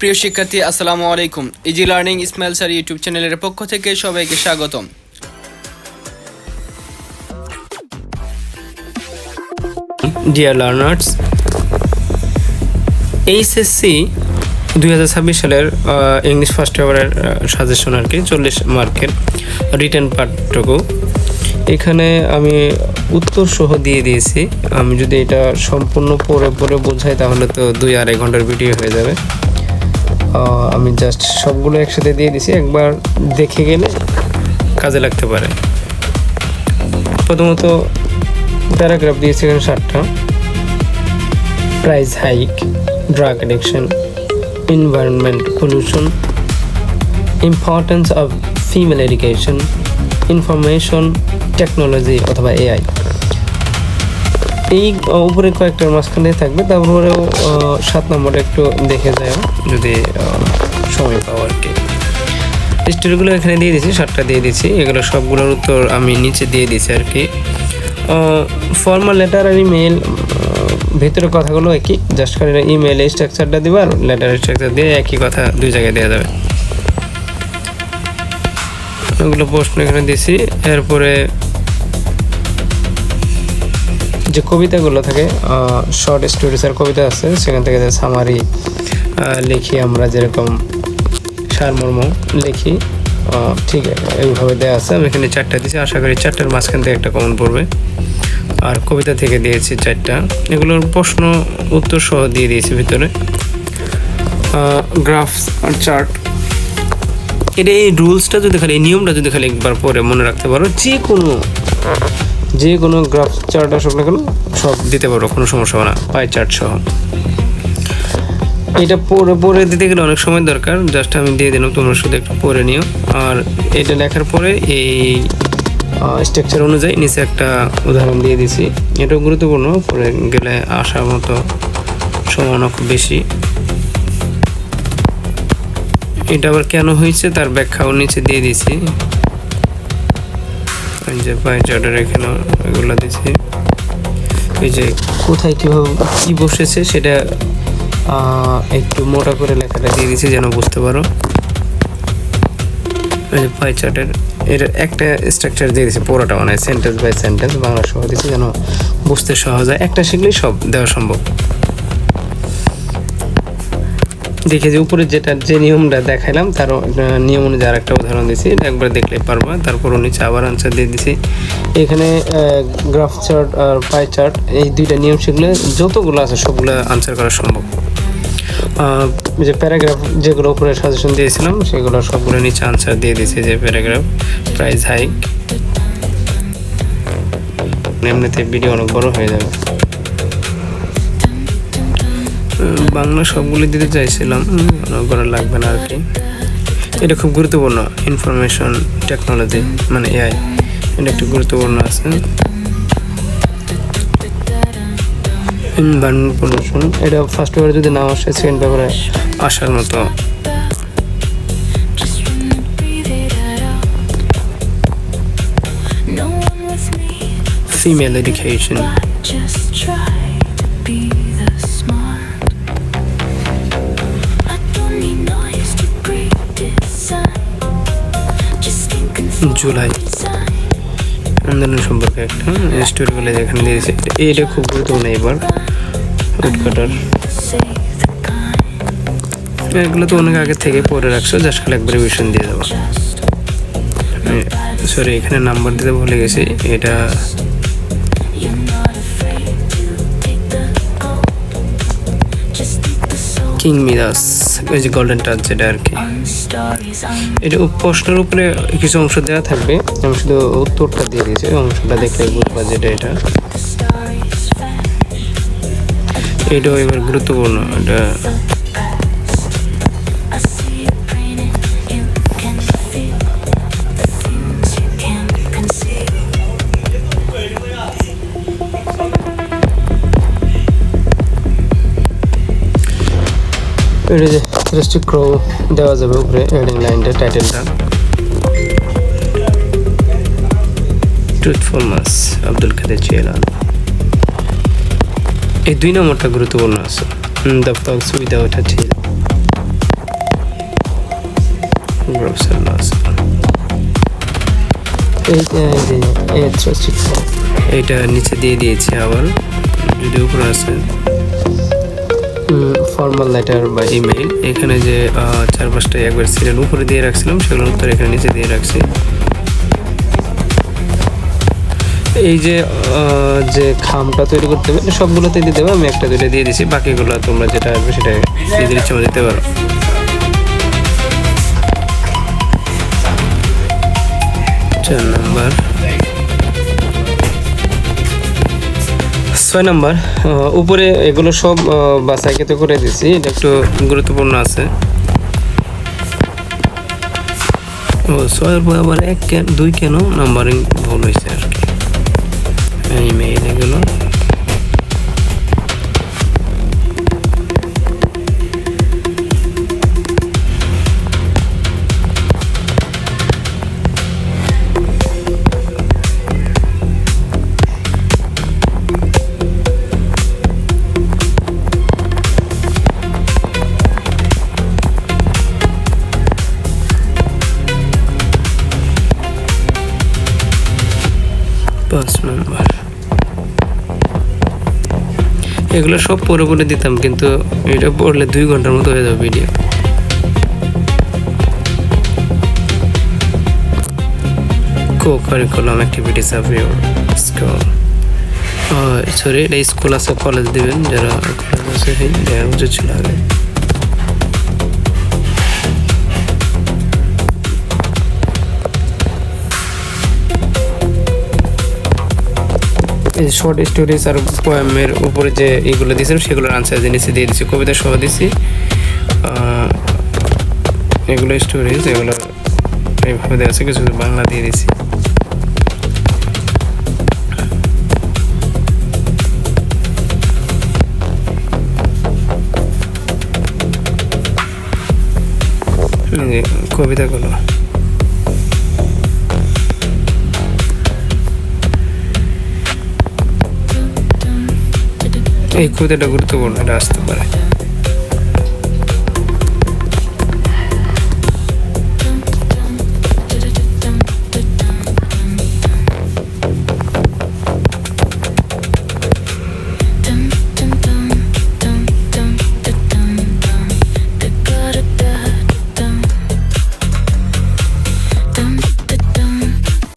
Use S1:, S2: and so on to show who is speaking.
S1: প্রিয় শিক্ষার্থী আসসালামু আলাইকুম। Easy learning Ismail sir YouTube চ্যানেলের পক্ষ থেকে সবাইকে স্বাগতম। ডিয়ার লার্নার্স, এইচএসসি 2026 সালের ইংলিশ ফার্স্ট পেপারের সাজেশন আর কি 40 মার্কের রিটেন পার্টটুকু এখানে আমি উত্তর সহ দিয়ে দিয়েছি। আমি যদি এটা সম্পূর্ণ পড়ে বোঝাই তাহলে তো 2-2.5 ঘন্টার ভিডিও হয়ে যাবে। আমি জাস্ট সবগুলো একসাথে দিয়ে দিছি, একবার দেখে গেলে কাজে লাগতে পারে। প্রথমত প্যারাগ্রাফ দিয়েছি এখানে 7টা। Price hike, drug addiction, environment pollution, importance of female education, information technology অথবা এআই। এই উপরে কয়েকটার মাঝখানে থাকবে, তারপরেও 7 নম্বরে একটু দেখে যায় যদি সময় পাও আর কি। স্টোরিগুলো এখানে দিয়ে দিয়েছি, 7টা দিয়ে দিয়েছি। এগুলো সবগুলোর উত্তর আমি নিচে দিয়ে দিয়েছি আর কি। ফর্মাল লেটার আর ইমেল ভিতরে কথাগুলো একই, জাস্ট করে ইমেল স্ট্রাকচারটা দিবা আর লেটার স্ট্রাকচার দিয়ে একই কথা 2 জায়গায় দেওয়া যাবে। ওগুলো প্রশ্ন এখানে দিয়েছি। এরপরে যে কবিতাগুলো থাকে, শর্ট স্টোরিজের কবিতা আছে, সেখান থেকে যে সামারি লিখি আমরা, যেরকম সারমর্ম লিখি, ঠিক এইভাবে দেওয়া আছে। আমি এখানে 4টা দিয়েছি, আশা করি 4টার মাঝখান থেকে একটা কমন পড়বে। আর কবিতা থেকে দিয়েছি 4টা, এগুলোর প্রশ্ন উত্তর সহ দিয়ে দিয়েছি ভিতরে। গ্রাফস আর চার্ট, এটা এই রুলসটা যদি খালি, এই নিয়মটা যদি খালি একবার পরে মনে রাখতে পারো, যে কোনো গ্রাফ চার্ট আসুক না কেন সব দিতে পারো, কোনো সমস্যা হবে না, পাই চার্ট সহ। এটা পরে দিতে গেলে অনেক সময় দরকার, জাস্ট আমি দিয়ে দিলাম, তোমরা শুধু একটু পড়ে নিও। আর এটা লেখার পরে এই স্ট্রাকচার অনুযায়ী নিচে একটা উদাহরণ দিয়ে দিছি, এটাও গুরুত্বপূর্ণ, পরে গেলে আসার মতো সম্ভাবনা খুব বেশি। এটা আবার কেন হয়েছে তার ব্যাখ্যাও নিচে দিয়ে দিছি, যে পাই চার্টের এখানে এগুলো দিছি। এই যে কোথায় কীভাবে কী বসেছে সেটা একটু মোটা করে লেখাটা দিয়ে দিছি যেন বুঝতে পারো। এই যে পাই চার্টের এর একটা স্ট্রাকচার দিয়ে দিছি, পুরোটা মানে সেন্টেন্স বাই সেন্টেন্স বাংলা সহ দিছি যেন বুঝতে সহজ হয়। একটা শিখলেই সব দেওয়া সম্ভব। দেখে যে উপরে যে নিয়মটা দেখাইলাম তার নিয়ম অনুযায়ী আর একটা উদাহরণ দিছি, একবার দেখলে পারবা। তারপর নিচে আবার আনসার দিয়ে দিছি। এখানে গ্রাফ চার্ট আর পাই চার্ট, এই 2টা নিয়ম শিখলে যতগুলো আছে সবগুলো আনসার করা সম্ভব। যে প্যারাগ্রাফ যেগুলো উপরে সাজেশন দিয়েছিলাম সেগুলো সবগুলো নিচে আনসার দিয়ে দিছি। যে প্যারাগ্রাফ, প্রাইস হাইক, এমনিতে ভিডিও অনেক বড় হয়ে যাবে। বাংলা সবগুলো দিতে চাইছিলাম, অনেক বড় লাগবে না আর কি। এটা খুব গুরুত্বপূর্ণ, ইনফরমেশন টেকনোলজি মানে এআই, এটা একটু গুরুত্বপূর্ণ আছে। এনভায়রনমেন্ট পলিউশন, এটা ফার্স্ট পেপারে যদি না আসে সেকেন্ড পেপারে আসার মতো। ফিমেল এডুকেশন, জুলাই আন্দোলন সম্পর্কে একটা স্টোরিগুলো যেখানে দিয়েছে, এটা খুব গুরুত্বপূর্ণ। এবার উডকাটার, এগুলো তো অনেক আগে থেকে পড়ে রাখছো, জাস্ট খালি একবার রিভিশন দিয়ে দেবো। সরি, এখানে নাম্বার দিতে ভুলে গেছি। এটা কিং মিদাস, ওই যে গোল্ডেন টাচ যেটা আর কি। এটা প্রশ্নের উপরে কিছু অংশ দেওয়া থাকবে, আমি শুধু উত্তরটা দিয়ে দিয়েছি, অংশটা দেখলে বুঝবা যেটা এটাও এবার গুরুত্বপূর্ণ। এটা এটা যে জাস্ট ক্রো দেওয়া যাবে উপরে, হেডিং লাইনটা, টাইটেলটা। ট্রুথফুলনেস, আব্দুল কাদের জিলানী। এই 2 নম্বরটা গুরুত্বপূর্ণ আছে, দ্য ফক্স উইদাউট আ টেল। এইটা নিচে দিয়ে দিয়েছি, আবার যদি উপরে আছে ফর্মাল লেটার বা ইমেইল, এখানে যে 4-5টা একবার সিরিয়াল উপরে দিয়ে রাখছিলাম সেগুলোর উত্তর এখানে নিচে দিয়ে রাখছি। এই যে যে খামটা তৈরি করতে হবে সবগুলোতে দিতে হবে, আমি একটা দুইটা দিয়ে দিছি, বাকিগুলো তোমরা যেটা আসবে সেটা নিজের ইচ্ছা মতো দিতে পারো। 4 নাম্বার। 6 নাম্বার, উপরে এগুলো সব বাছাইকৃত করে দিছি, এটা একটু গুরুত্বপূর্ণ আছে। 6-এর পর আবার 1-2 কেন নাম্বারিং ভুল হয়েছে আর কি। ইমেইল এগুলো নাম্বার। এগুলো সব পরে পরে দিতাম, কিন্তু এটা পড়লে 2 ঘন্টার মতো হয়ে যাবে video. co-curriculum activities of your school, sorry এটা স্কুল আছে কলেজ দিবেন, যারা কলেজ আছে দেখা উচিত ছিল আগে। শর্ট স্টোরিজ আর পোয়েমের উপরে যে এইগুলো দিয়েছিলাম সেগুলোর আনসার নিচে দিয়ে দিচ্ছি, কবিতা সহ দিচ্ছি। এগুলো স্টোরিজ, এগুলো এইভাবে দেওয়া আছে, কিছু বাংলা দিয়ে দিচ্ছি। কবিতাগুলো এই কবিতাটা গুরুত্বপূর্ণ, এটা আসতে পারে।